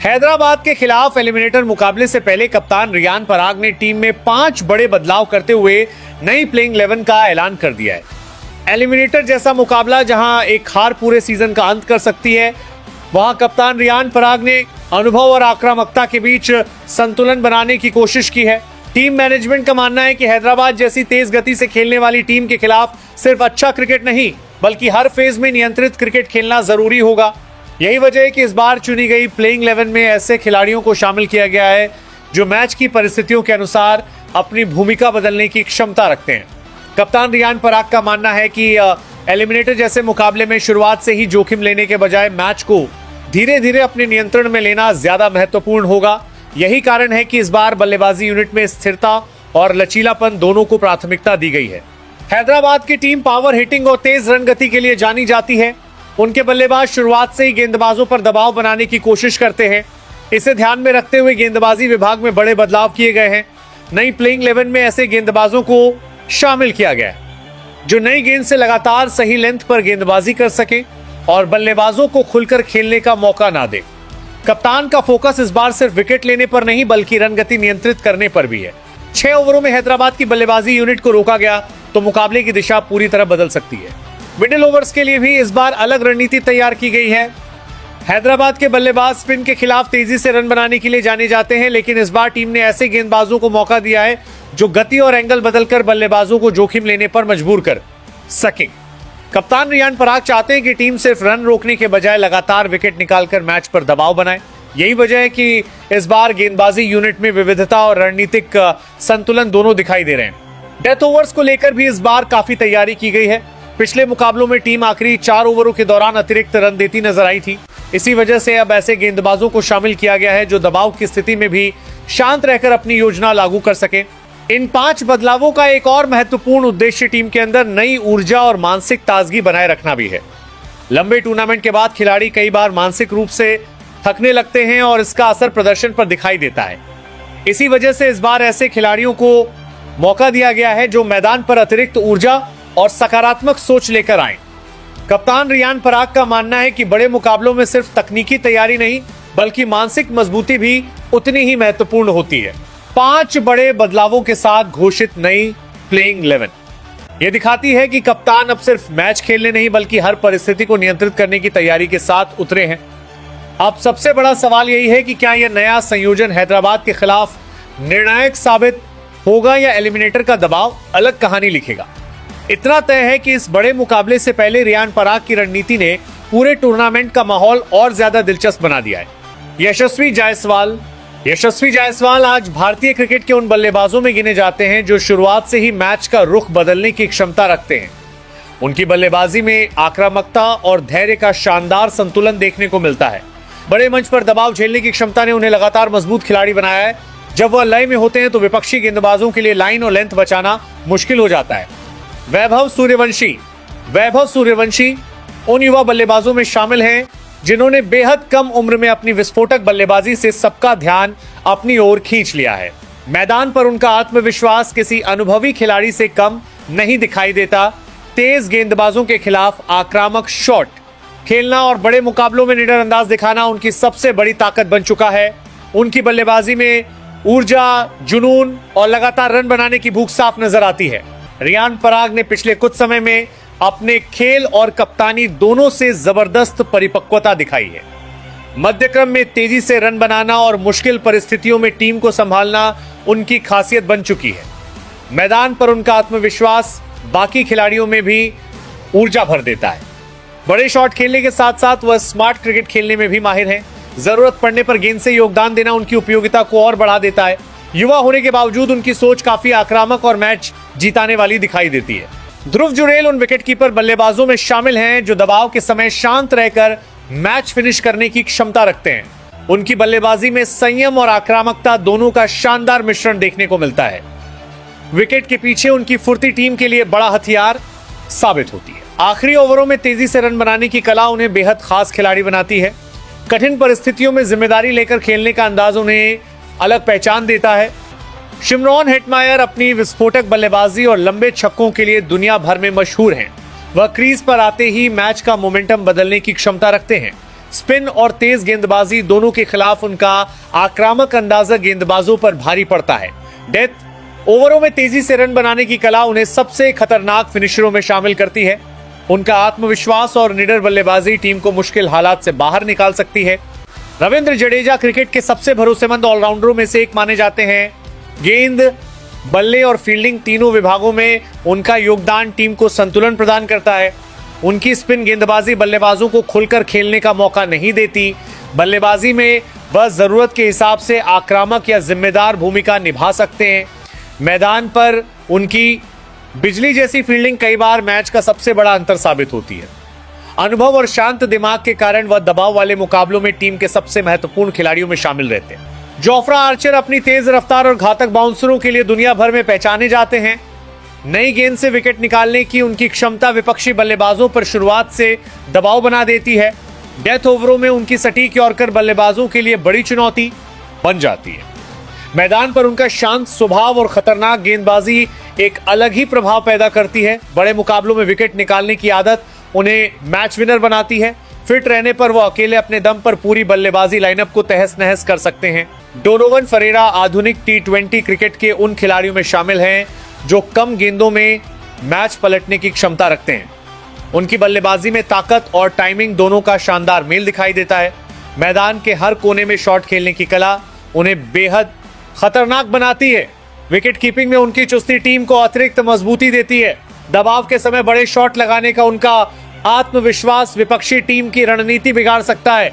हैदराबाद के खिलाफ एलिमिनेटर मुकाबले से पहले कप्तान रियान पराग ने टीम में 5 बड़े बदलाव करते हुए नई प्लेइंग 11 का ऐलान कर दिया है। एलिमिनेटर जैसा मुकाबला जहां एक हार पूरे सीजन का अंत कर सकती है, वहां कप्तान रियान पराग ने अनुभव और आक्रामकता के बीच संतुलन बनाने की कोशिश की है। टीम मैनेजमेंट का मानना है कि हैदराबाद जैसी तेज गति से खेलने वाली टीम के खिलाफ सिर्फ अच्छा क्रिकेट नहीं बल्कि हर फेज में नियंत्रित क्रिकेट खेलना जरूरी होगा। यही वजह है कि इस बार चुनी गई प्लेइंग 11 में ऐसे खिलाड़ियों को शामिल किया गया है जो मैच की परिस्थितियों के अनुसार अपनी भूमिका बदलने की क्षमता रखते हैं। कप्तान रियान पराग का मानना है कि एलिमिनेटर जैसे मुकाबले में शुरुआत से ही जोखिम लेने के बजाय मैच को धीरे धीरे अपने नियंत्रण में लेना ज्यादा महत्वपूर्ण होगा। यही कारण है कि इस बार बल्लेबाजी यूनिट में स्थिरता और लचीलापन दोनों को प्राथमिकता दी गई है। हैदराबाद की टीम पावर हिटिंग और तेज रन गति के लिए जानी जाती है। उनके बल्लेबाज शुरुआत से ही गेंदबाजों पर दबाव बनाने की कोशिश करते हैं। इसे ध्यान में रखते हुए गेंदबाजी विभाग में बड़े बदलाव किए गए हैं। नई प्लेइंग 11 में ऐसे गेंदबाजों को शामिल किया गया है जो नई गेंद से लगातार सही लेंथ पर गेंदबाजी कर सके और बल्लेबाजों को खुलकर खेलने का मौका ना दे। कप्तान का फोकस इस बार सिर्फ विकेट लेने पर नहीं बल्कि रन गति नियंत्रित करने पर भी है। 6 ओवरों में हैदराबाद की बल्लेबाजी यूनिट को रोका गया तो मुकाबले की दिशा पूरी तरह बदल सकती है। मिडिल ओवर्स के लिए भी इस बार अलग रणनीति तैयार की गई है। हैदराबाद के बल्लेबाज स्पिन के खिलाफ तेजी से रन बनाने के लिए जाने जाते हैं, लेकिन इस बार टीम ने ऐसे गेंदबाजों को मौका दिया है जो गति और एंगल बदलकर बल्लेबाजों को जोखिम लेने पर मजबूर कर सके। कप्तान रियान पराग चाहते हैं कि टीम सिर्फ रन रोकने के बजाय लगातार विकेट निकालकर मैच पर दबाव बनाए। यही वजह है कि इस बार गेंदबाजी यूनिट में विविधता और रणनीतिक संतुलन दोनों दिखाई दे रहे हैं। डेथ ओवर्स को लेकर भी इस बार काफी तैयारी की गई है। पिछले मुकाबलों में टीम आखिरी 4 ओवरों के दौरान अतिरिक्त रन देती नजर आई थी। इसी वजह से अब ऐसे गेंदबाजों को शामिल किया गया है जो दबाव की स्थिति में भी शांत रहकर अपनी योजना लागू कर सके। इन 5 बदलावों का एक और महत्वपूर्ण उद्देश्य टीम के अंदर नई ऊर्जा और मानसिक ताजगी बनाए रखना भी है। लंबे टूर्नामेंट के बाद खिलाड़ी कई बार मानसिक रूप से थकने लगते हैं और इसका असर प्रदर्शन पर दिखाई देता है। इसी वजह से इस बार ऐसे खिलाड़ियों को मौका दिया गया है जो मैदान पर अतिरिक्त ऊर्जा और सकारात्मक सोच लेकर आए। कप्तान रियान पराग का मानना है कि बड़े मुकाबलों में सिर्फ तकनीकी तैयारी नहीं बल्कि मानसिक मजबूती भी उतनी ही महत्वपूर्ण होती है। 5 बड़े बदलावों के साथ घोषित नई प्लेइंग 11 यह दिखाती है कि कप्तान अब सिर्फ मैच खेलने नहीं बल्कि हर परिस्थिति को नियंत्रित करने की तैयारी के साथ उतरे हैं। अब सबसे बड़ा सवाल यही है कि क्या यह नया संयोजन हैदराबाद के खिलाफ निर्णायक साबित होगा या एलिमिनेटर का दबाव अलग कहानी लिखेगा। इतना तय है कि इस बड़े मुकाबले से पहले रियान पराग की रणनीति ने पूरे टूर्नामेंट का माहौल और ज्यादा दिलचस्प बना दिया है। यशस्वी जायसवाल आज भारतीय क्रिकेट के उन बल्लेबाजों में गिने जाते हैं जो शुरुआत से ही मैच का रुख बदलने की क्षमता रखते हैं। उनकी बल्लेबाजी में आक्रामकता और धैर्य का शानदार संतुलन देखने को मिलता है। बड़े मंच पर दबाव झेलने की क्षमता ने उन्हें लगातार मजबूत खिलाड़ी बनाया है। जब वह लय में होते हैं तो विपक्षी गेंदबाजों के लिए लाइन और लेंथ बचाना मुश्किल हो जाता है। वैभव सूर्यवंशी उन युवा बल्लेबाजों में शामिल हैं जिन्होंने बेहद कम उम्र में अपनी विस्फोटक बल्लेबाजी से सबका ध्यान अपनी ओर खींच लिया है। मैदान पर उनका आत्मविश्वास किसी अनुभवी खिलाड़ी से कम नहीं दिखाई देता। तेज गेंदबाजों के खिलाफ आक्रामक शॉट खेलना और बड़े मुकाबलों में निडर अंदाज दिखाना उनकी सबसे बड़ी ताकत बन चुका है। उनकी बल्लेबाजी में ऊर्जा, जुनून और लगातार रन बनाने की भूख साफ नजर आती है। रियान पराग ने पिछले कुछ समय में अपने खेल और कप्तानी दोनों से जबरदस्त परिपक्वता दिखाई है। मध्यक्रम में तेजी से रन बनाना और मुश्किल परिस्थितियों में टीम को संभालना उनकी खासियत बन चुकी है। मैदान पर उनका आत्मविश्वास बाकी खिलाड़ियों में भी ऊर्जा भर देता है। बड़े शॉट खेलने के साथ साथ वह स्मार्ट क्रिकेट खेलने में भी माहिर हैं। जरूरत पड़ने पर गेंद से योगदान देना उनकी उपयोगिता को और बढ़ा देता है। युवा होने के बावजूद उनकी सोच काफी आक्रामक और मैच जिताने वाली दिखाई देती है। ध्रुव जुरेल उन विकेटकीपर बल्लेबाजों में शामिल हैं जो दबाव के समय शांत रहकर मैच फिनिश करने की क्षमता रखते हैं। उनकी बल्लेबाजी में संयम और आक्रामकता दोनों का शानदार मिश्रण देखने को मिलता है। विकेट के पीछे उनकी फुर्ती टीम के लिए बड़ा हथियार साबित होती है। आखिरी ओवरों में तेजी से रन बनाने की कला उन्हें बेहद खास खिलाड़ी बनाती है। कठिन परिस्थितियों में जिम्मेदारी लेकर खेलने का अंदाज उन्हें अलग पहचान देता है। शिमरॉन हेटमायर अपनी विस्फोटक बल्लेबाजी और लंबे छक्कों के लिए दुनिया भर में मशहूर हैं। वह क्रीज पर आते ही मैच का मोमेंटम बदलने की क्षमता रखते हैं। स्पिन और तेज गेंदबाजी दोनों के खिलाफ उनका आक्रामक अंदाजा गेंदबाजों पर भारी पड़ता है। डेथ ओवरों में तेजी से रन बनाने की कला उन्हें सबसे खतरनाक फिनिशरों में शामिल करती है। उनका आत्मविश्वास और निडर बल्लेबाजी टीम को मुश्किल हालात से बाहर निकाल सकती है। रविंद्र जडेजा क्रिकेट के सबसे भरोसेमंद ऑलराउंडरों में से एक माने जाते हैं। गेंद, बल्ले और फील्डिंग तीनों विभागों में उनका योगदान टीम को संतुलन प्रदान करता है। उनकी स्पिन गेंदबाजी बल्लेबाजों को खुलकर खेलने का मौका नहीं देती। बल्लेबाजी में वह जरूरत के हिसाब से आक्रामक या जिम्मेदार भूमिका निभा सकते हैं। मैदान पर उनकी बिजली जैसी फील्डिंग कई बार मैच का सबसे बड़ा अंतर साबित होती है। अनुभव और शांत दिमाग के कारण वह दबाव वाले मुकाबलों में टीम के सबसे महत्वपूर्ण खिलाड़ियों में शामिल रहते हैं। जोफ्रा आर्चर अपनी तेज रफ्तार और घातक बाउंसरों के लिए दुनिया भर में पहचाने जाते हैं। नई गेंद से विकेट निकालने की उनकी क्षमता विपक्षी बल्लेबाजों पर शुरुआत से दबाव बना देती है। डेथ ओवरों में उनकी सटीक यॉर्कर बल्लेबाजों के लिए बड़ी चुनौती बन जाती है। मैदान पर उनका शांत स्वभाव और खतरनाक गेंदबाजी एक अलग ही प्रभाव पैदा करती है। बड़े मुकाबलों में विकेट निकालने की आदत उन्हें मैच विनर बनाती है। फिट रहने पर वो अकेले अपने दम पर पूरी बल्लेबाजी लाइनअप को तहस नहस कर सकते हैं। डोनोवन फरेरा आधुनिक T20 क्रिकेट के उन खिलाड़ियों में शामिल हैं जो कम गेंदों में मैच पलटने की क्षमता रखते हैं। उनकी बल्लेबाजी में ताकत और टाइमिंग दोनों का शानदार मेल दिखाई देता है। मैदान के हर कोने में शॉट खेलने की कला उन्हें बेहद खतरनाक बनाती है। विकेट कीपिंग में उनकी चुस्ती टीम को अतिरिक्त मजबूती देती है। दबाव के समय बड़े शॉट लगाने का उनका आत्मविश्वास विपक्षी टीम की रणनीति बिगाड़ सकता है।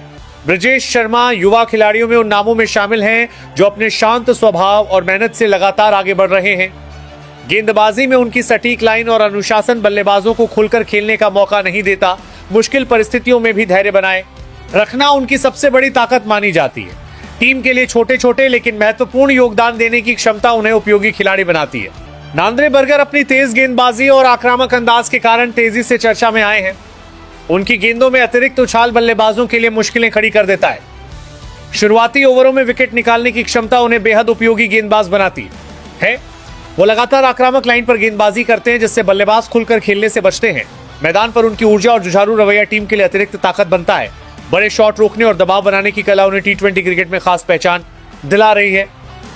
ब्रिजेश शर्मा युवा खिलाड़ियों में उन नामों में शामिल हैं जो अपने शांत स्वभाव और मेहनत से लगातार आगे बढ़ रहे हैं। गेंदबाजी में उनकी सटीक लाइन और अनुशासन बल्लेबाजों को खुलकर खेलने का मौका नहीं देता। मुश्किल परिस्थितियों में भी धैर्य बनाए रखना उनकी सबसे बड़ी ताकत मानी जाती है। टीम के लिए छोटे छोटे लेकिन महत्वपूर्ण योगदान देने की क्षमता उन्हें उपयोगी खिलाड़ी बनाती है। नांद्रे बर्गर अपनी तेज गेंदबाजी और आक्रामक अंदाज के कारण तेजी से चर्चा में आए हैं। उनकी गेंदों में अतिरिक्त उछाल बल्लेबाजों के लिए मुश्किलें खड़ी कर देता है। शुरुआती ओवरों में विकेट निकालने की क्षमता उन्हें बेहद उपयोगी गेंदबाज बनाती है। वो लगातार आक्रामक लाइन पर गेंदबाजी करते हैं जिससे बल्लेबाज खुलकर खेलने से बचते हैं। मैदान पर उनकी ऊर्जा और जुझारू रवैया टीम के लिए अतिरिक्त ताकत बनता है। बड़े शॉट रोकने और दबाव बनाने की कला उन्हें T20 क्रिकेट में खास पहचान दिला रही है।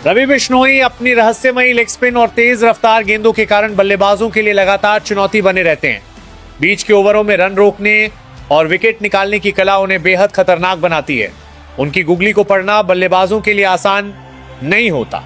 रवि बिश्नोई अपनी रहस्यमयी लेग स्पिन और तेज रफ्तार गेंदों के कारण बल्लेबाजों के लिए लगातार चुनौती बने रहते हैं। बीच के ओवरों में रन रोकने और विकेट निकालने की कला उन्हें बेहद खतरनाक बनाती है। उनकी गुगली को पढ़ना बल्लेबाजों के लिए आसान नहीं होता।